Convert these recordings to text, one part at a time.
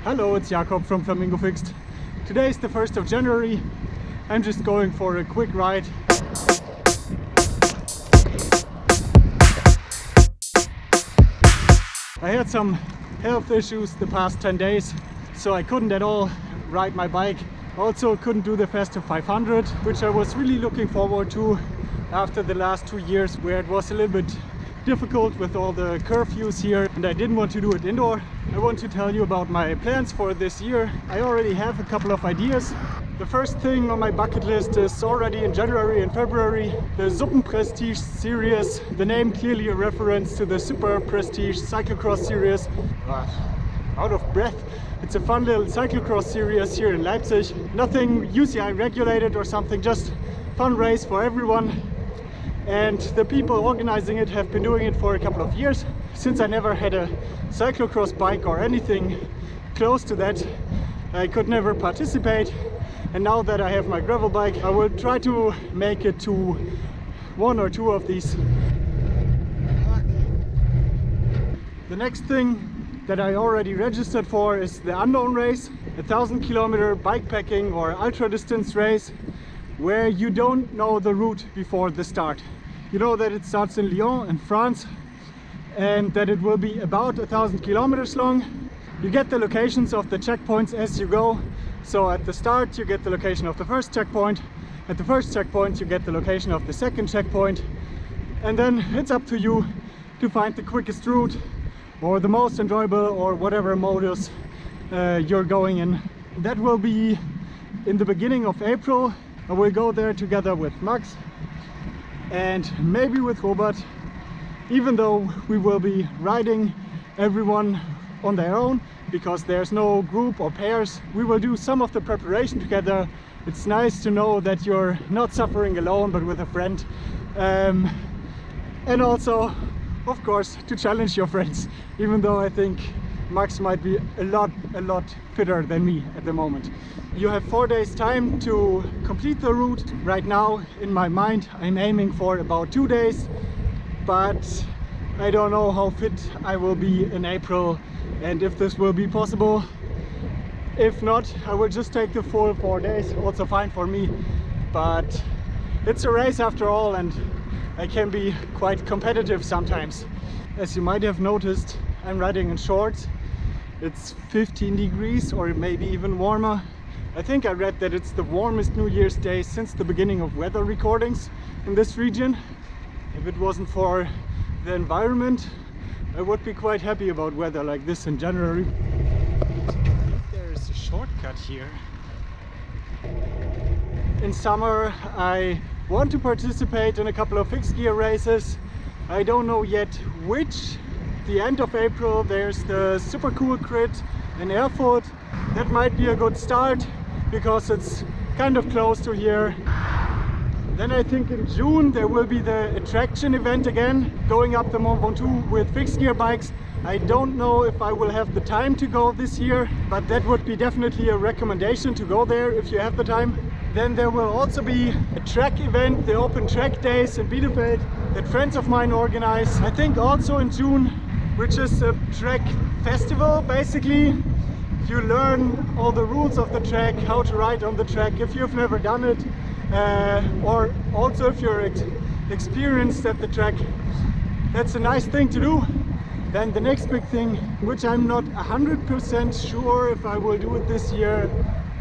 Hello, it's Jakob from Flamingo Fixed. Today is the 1st of January. I'm just going for a quick ride. I had some health issues the past 10 days, so I couldn't at all ride my bike. Also couldn't do the Festive 500, which I was really looking forward to after the last 2 years where it was a little bit difficult with all the curfews here and I didn't want to do it indoor. I want to tell you about my plans for this year. I already have a couple of ideas. The first thing on my bucket list is already in January and February, the Suppen Prestige series. The name clearly a reference to the Suppen Prestige cyclocross series. Out of breath. It's a fun little cyclocross series here in Leipzig. Nothing UCI regulated or something, just fun race for everyone. And the people organizing it have been doing it for a couple of years. Since I never had a cyclocross bike or anything close to that, I could never participate. And now that I have my gravel bike, I will try to make it to one or two of these. The next thing that I already registered for is the unknown race, a 1,000-kilometer bikepacking or ultra distance race where you don't know the route before the start. You know that it starts in Lyon in France and that it will be about 1,000 kilometers long. You get the locations of the checkpoints as you go. So at the start you get the location of the first checkpoint, at the first checkpoint you get the location of the second checkpoint, and then it's up to you to find the quickest route or the most enjoyable or whatever modus you're going in. That will be in the beginning of April. I will go there together with Max and maybe with Robert, even though we will be riding everyone on their own because there's no group or pairs. We will do some of the preparation together. It's nice to know that you're not suffering alone but with a friend, and also of course to challenge your friends, even though I think Max might be a lot fitter than me at the moment. You have 4 days time to complete the route. Right now in my mind I'm aiming for about 2 days, but I don't know how fit I will be in April and if this will be possible. If not, I will just take the full 4 days, also fine for me. But it's a race after all and I can be quite competitive sometimes. As you might have noticed, I'm riding in shorts. It's 15 degrees or maybe even warmer. I think I read that it's the warmest New Year's Day since the beginning of weather recordings in this region. If it wasn't for the environment, I would be quite happy about weather like this in January. There's a shortcut here. In summer I want to participate in a couple of fixed gear races. I don't know yet which. The end of April there's the SUPERKOOL crit in Erfurt. That might be a good start because it's kind of close to here. Then I think in June there will be the Atracktion event again, going up the Mont Ventoux with fixed gear bikes. I don't know if I will have the time to go this year, but that would be definitely a recommendation to go there if you have the time. Then there will also be a track event, the Open Track Days in Bielefeld that friends of mine organize. I think also in June, which is a track festival basically. You learn all the rules of the track, how to ride on the track if you've never done it, or also if you're experienced at the track. That's a nice thing to do. Then the next big thing, which I'm not 100% sure if I will do it this year,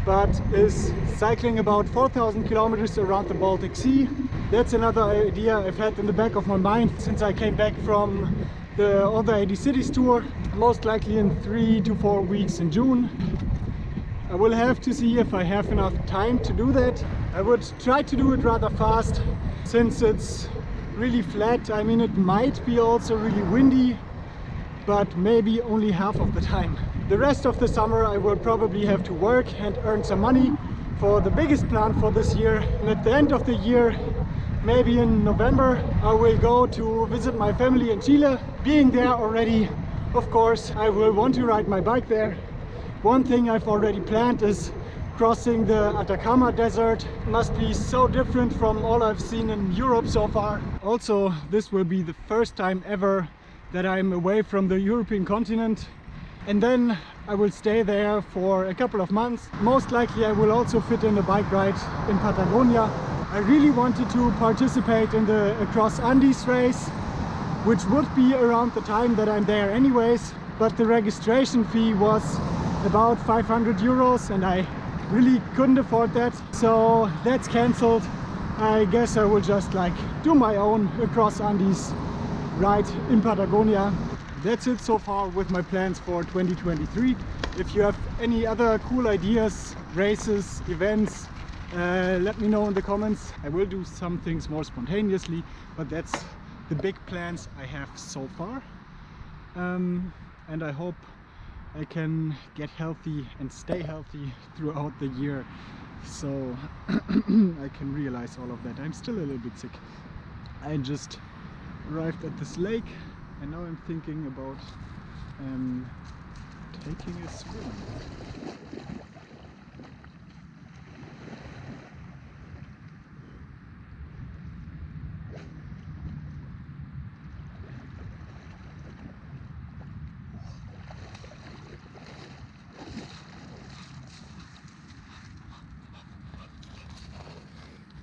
but is cycling about 4,000 kilometers around the Baltic Sea. That's another idea I've had in the back of my mind since I came back from the other 80 cities tour, most likely in 3 to 4 weeks in June. I will have to see if I have enough time to do that. I would try to do it rather fast since it's really flat. I mean, it might be also really windy, but maybe only half of the time. The rest of the summer I will probably have to work and earn some money for the biggest plan for this year. And at the end of the year, maybe in November, I will go to visit my family in Chile. Being there already, of course, I will want to ride my bike there. One thing I've already planned is crossing the Atacama Desert. It must be so different from all I've seen in Europe so far. Also, this will be the first time ever that I'm away from the European continent. and then I will stay there for a couple of months. Most likely I will also fit in a bike ride in Patagonia. I really wanted to participate in the Across Andes race, which would be around the time that I'm there anyways, but the registration fee was about 500 euros and I really couldn't afford that, so that's cancelled. I guess I will just like do my own Across Andes ride in Patagonia. That's it so far with my plans for 2023. If you have any other cool ideas, races, events, let me know in the comments. I will do some things more spontaneously, but that's the big plans I have so far. And I hope I can get healthy and stay healthy throughout the year, so I can realize all of that. I'm still a little bit sick. I just arrived at this lake and now I'm thinking about taking a swim.